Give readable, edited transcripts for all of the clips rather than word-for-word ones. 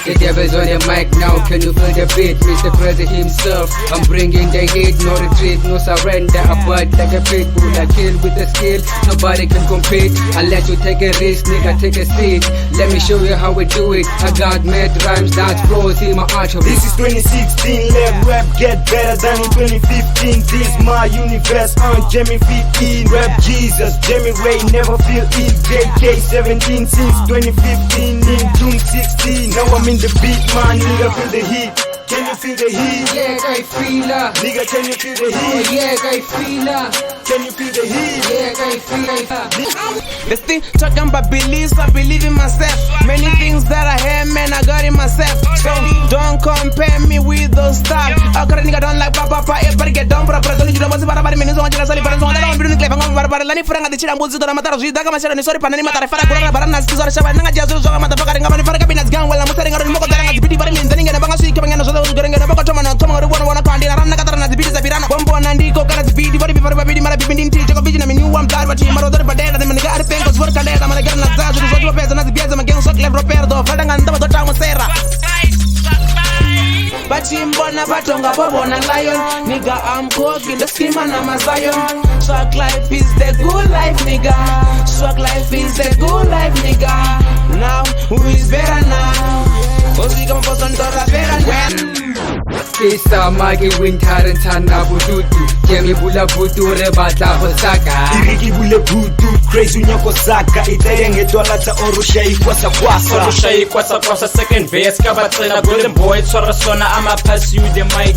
The devil's on the mic now, can you feel the beat? Mr. KRAYZEE himself, I'm bringing the heat. No retreat, no surrender, I bite like a pit bull. I kill with the skill, nobody can compete unless you take a risk, nigga, take a seat. Let me show you how we do it. I got mad rhymes, dance flows in my artery. This is 2016, let rap get better than in 2015. This my universe, I'm jamming feet in. Rap Jesus, jamming Ray, never feel ill. JK 17 since 2015, in June 16. Now I'm in the beat, man, nigga, feel the heat. Can you feel the heat? Yeah, I feel her. Nigga, can you feel the heat? Oh, yeah, I feel her. Can you feel the heat? Yeah, I feel her. They still talking about beliefs, I believe in myself. Many things that I have, man, I got in myself. So don't compare me with those stuff. I got a nigga don't like papa, everybody get down for a present. You don't want to buy minutes on the sally, but I don't want to be clever. I'm going to let for the chill and woods to the matter of the Dagamas and sorry, Panama, but I'm not still a shabba, just a motherfucking government for a cabinet gun while I'm setting out the Moko and the but I'm getting a bangasi coming in. So getting a book of Tomano, one candy, and I'm not going to be the Pirana, one born and Dico, got to be before baby, my baby, take a vision. I mean, you want blood, but you're mother, but then I'm going to get a thing because work a day. I'm going to get a Zaz, and what was another Bias, I'm against Sotler Roberto, Fadang and the town of Serra. But Chimbona, Batonga, Bobon, and Lion, nigga, I'm cooking the scheme and I'm a Zion. Swag life is the good life, nigga. Swag life is the good life, nigga. Now, who is better now? Kisa magi winter and tana bududu. Jemi bula budu rebata hosaka. Iriki bule budu, KRAYZEE unyako saka. Itayenge dolata orushai kwasa kwasa. Orushai kwasa kwasa second verse. Kabatsela golden boy, Sorosona, I'ma pass you the mic.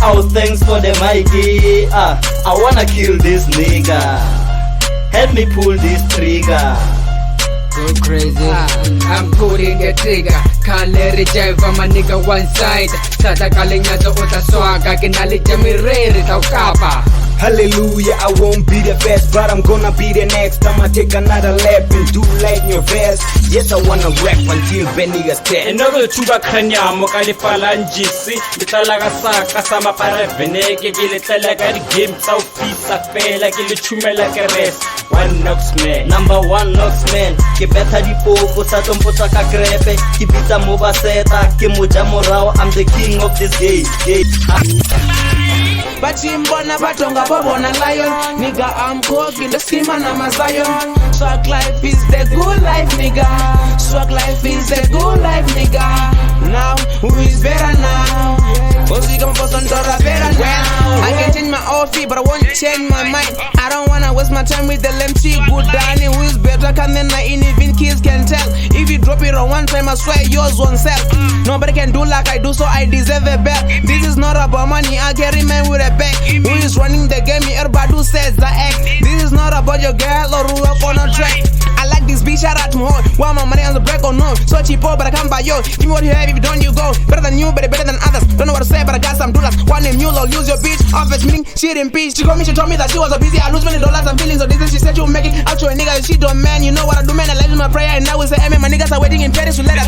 Oh, thanks for the mic. I wanna kill this nigga. Help me pull this trigger. Go crazy, I'm pulling the trigger. Can't let it jive, I'm a nigga one side. Tata calling as a ota swaga. Can I let me read it out kapa? Hallelujah, I won't be the best, but I'm gonna be the next. I'ma take another lap and do like your best. Yes, I wanna rap until Benny gets dead. Enogo tuba kranya mo kalifalanjisi. Litalaga saka sama para veneke. Gilitalaga game tau fisa fela. Gilichumela keres. One knocks man. Number one knocks man. Ke betha dipoko sa tompotsa ka krepe. Ke bitsa mo baseta. Ke moja morao. I'm the king of this game. But Chimbona, Batonga, Bobon, and Lion, nigga, I'm cooking the scheme and I'm a Zion. Swag life is the good life, nigga. Swag life is the good life, nigga. Now, who is better now? I can change my outfit, but I won't change my mind. I don't wanna waste my time with the lempty good Danny. Who is better can than I even kids can tell. If you drop it on one time, I swear yours won't sell. Nobody can do like I do, so I deserve a bet. This is not about money, I carry man with a bag. Who is running the game? Everybody says the act. This is not about your girl or who up on a track. I like this bitch, shout out to her. Why my money on the break or no? So cheap, but I can't buy yo. Give me what you have, if you don't, you go. Better than you, better than others. Don't know what to say, but I got some dollars. One name, you'll use your bitch. Office meeting, she didn't peace. She called me, she told me that she was so busy. I lose many dollars and feelings. So this is, she said you'll make it out to a nigga. She don't, man. You know what I do, man. I like my prayer, and now we say, hey, man, my niggas are waiting in Paris to let us.